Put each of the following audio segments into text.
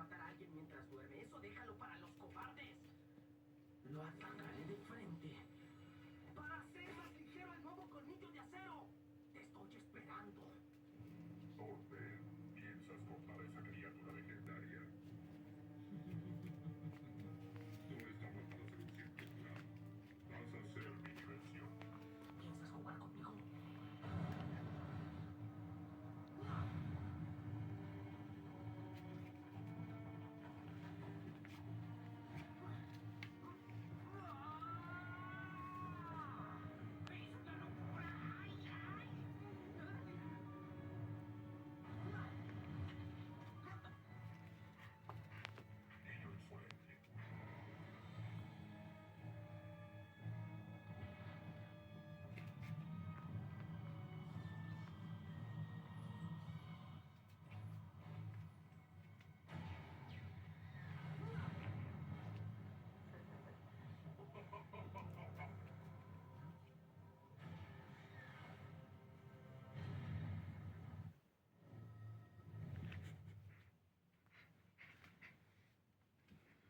matar a alguien mientras duerme. Eso déjalo para los cobardes. Lo atacaré de frente. Para hacer más ligero el nuevo colmillo de acero. Te estoy esperando. Thorpe, ¿piensas cortar a esa criatura legendaria? No estamos para ser un simple plan. Vas a ser mi diversión. ¿Piensas jugar conmigo? ¡Es una locura! ¡Ay, ay! Niño insolente.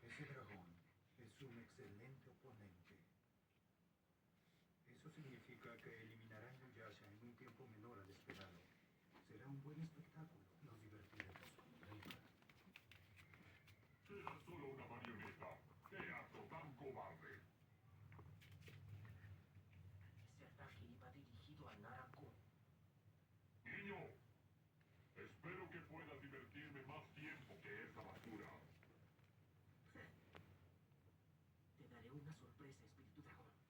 Ese dragón es un excelente oponente. Eso significa que eliminará a Inuyasha en un tiempo menor al esperado. Será un buen espectáculo. Nos divertiremos como nunca. Era solo una marioneta. ¡Qué acto tan cobarde! Ese ataque iba dirigido a Narako. Niño, espero que puedas divertirme más tiempo que esa basura. Te daré una sorpresa, Espíritu Dragón.